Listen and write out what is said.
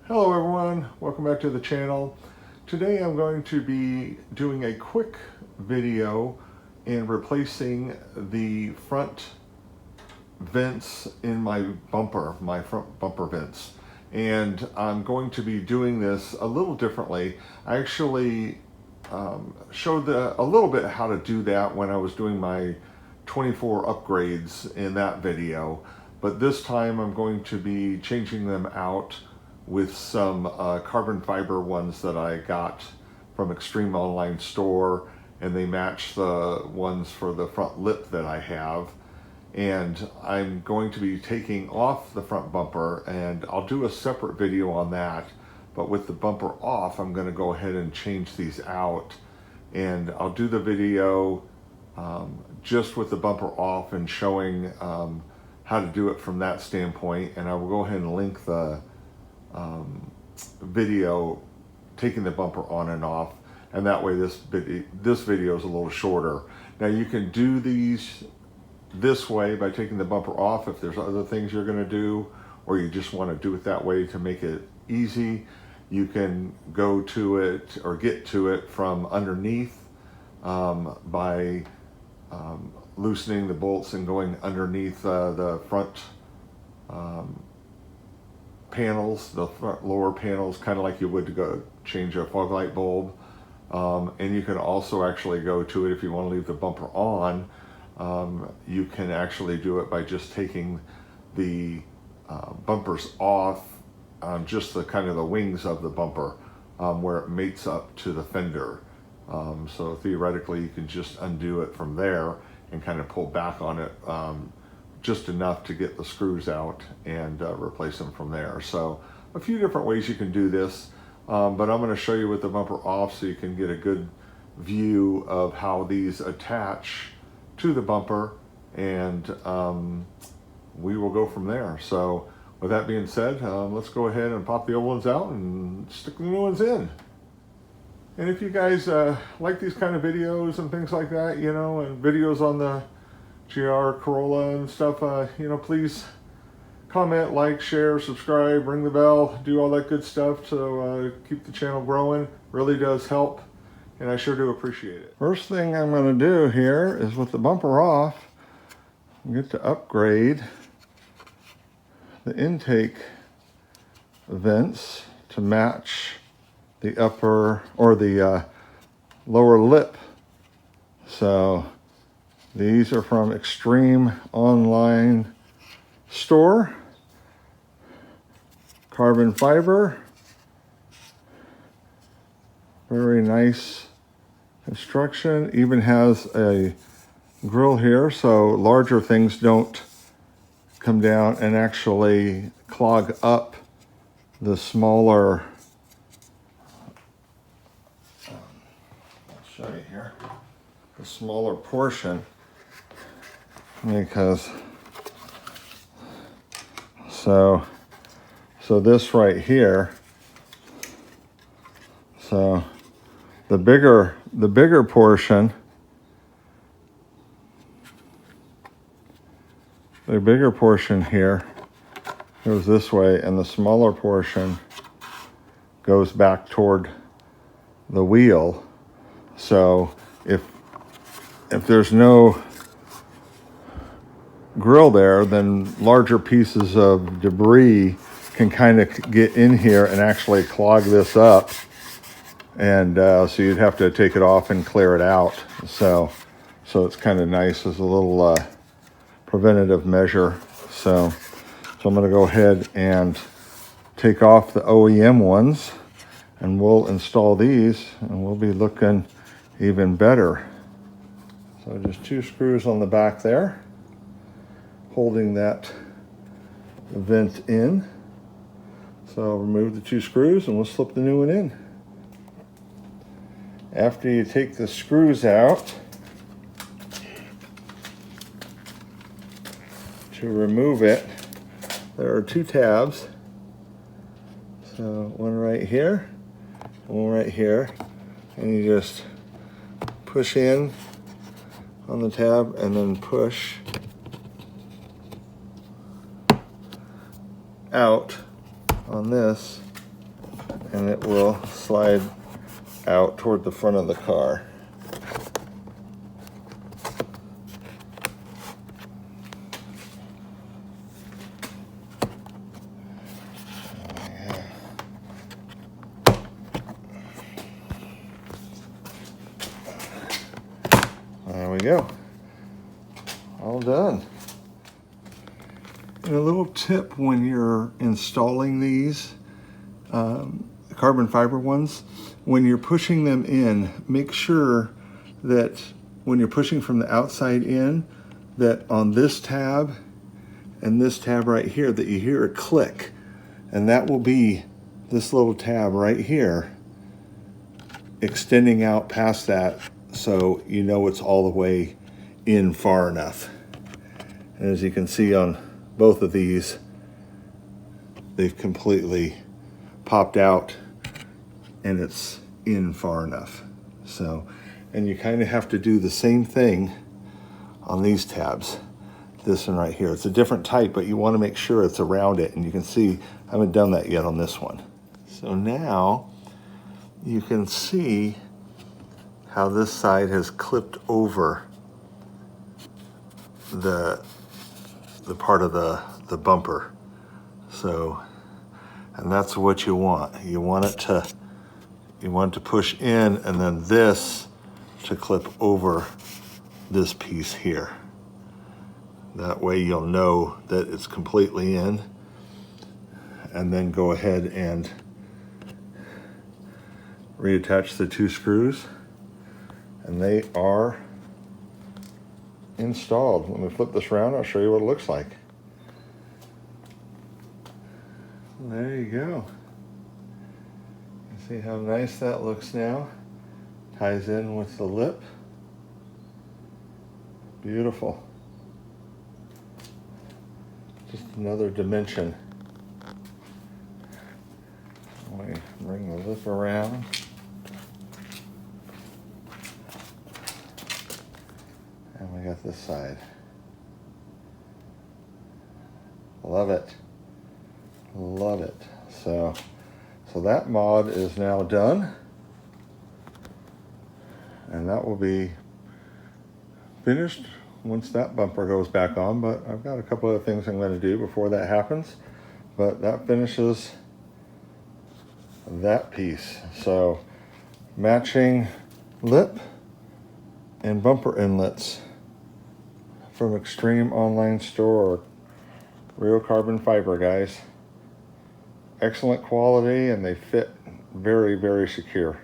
Hello everyone, welcome back to the channel. Today I'm going to be doing a quick video in replacing the front vents in my bumper, my front bumper vents. And I'm going to be doing this a little differently. I actually showed a little bit how to do that when I was doing my 24 upgrades in that video. But this time I'm going to be changing them out with some carbon fiber ones that I got from Extreme Online Store, and they match the ones for the front lip that I have. And I'm going to be taking off the front bumper, and I'll do a separate video on that. But with the bumper off, I'm going to go ahead and change these out, and I'll do the video just with the bumper off and showing how to do it from that standpoint. And I will go ahead and link the video taking the bumper on and off, and that way this video is a little shorter. Now you can do these this way by taking the bumper off if there's other things you're going to do, or you just want to do it that way to make it easy. You can go to it or get to it from underneath by loosening the bolts and going underneath the front panels, the front lower panels, kind of like you would to go change a fog light bulb. And you can also actually go to it if you want to leave the bumper on. You can actually do it by just taking the bumpers off on just the kind of the wings of the bumper where it mates up to the fender. So theoretically you can just undo it from there and kind of pull back on it just enough to get the screws out and replace them from there. So a few different ways you can do this, but I'm going to show you with the bumper off so you can get a good view of how these attach to the bumper, and we will go from there. So with that being said, let's go ahead and pop the old ones out and stick the new ones in. And if you guys like these kind of videos and things like that, you know, and videos on the GR Corolla and stuff, you know, please comment, like, share, subscribe, ring the bell, do all that good stuff to keep the channel growing. Really does help, and I sure do appreciate it. First thing I'm going to do here is with the bumper off, get to upgrade the intake vents to match the upper or the lower lip. So these are from Extreme Online Store, carbon fiber, very nice construction. Even has a grill here so larger things don't come down and actually clog up the smaller, I'll show you here, the smaller portion, because so this right here, so the bigger portion, here goes this way, and the smaller portion goes back toward the wheel. So if there's no grill there, then larger pieces of debris can kind of get in here and actually clog this up, and so you'd have to take it off and clear it out. So it's kind of nice as a little preventative measure. So I'm going to go ahead and take off the OEM ones, and we'll install these, and we'll be looking even better. So just 2 screws on the back there, holding that vent in. So I'll remove the 2 screws and we'll slip the new one in. After you take the screws out, to remove it, there are 2 tabs. So one right here, one right here, and you just push in on the tab and then push out on this, and it will slide out toward the front of the car. There we go. All done. And a little tip when you're installing these carbon fiber ones, when you're pushing them in, make sure that when you're pushing from the outside in, that on this tab and this tab right here, that you hear a click. And that will be this little tab right here extending out past that, so you know it's all the way in far enough. And as you can see on both of these, they've completely popped out and it's in far enough. So, and you kind of have to do the same thing on these tabs. This one right here, it's a different type, but you want to make sure it's around it. And you can see I haven't done that yet on this one. So now you can see how this side has clipped over the part of the bumper. So, and that's what you want. You want it to push in, and then this to clip over this piece here. That way you'll know that it's completely in, and then go ahead and reattach the two screws, and they are installed. When we flip this around, I'll show you what it looks like. There you go. You see how nice that looks now? Ties in with the lip. Beautiful. Just another dimension. We bring the lip around. And we got this side. Love it. Love it. So that mod is now done. And that will be finished once that bumper goes back on. But I've got a couple of things I'm going to do before that happens. But that finishes that piece. So matching lip and bumper inlets from Extreme Online Store. Real carbon fiber, guys. Excellent quality, and they fit very, very secure.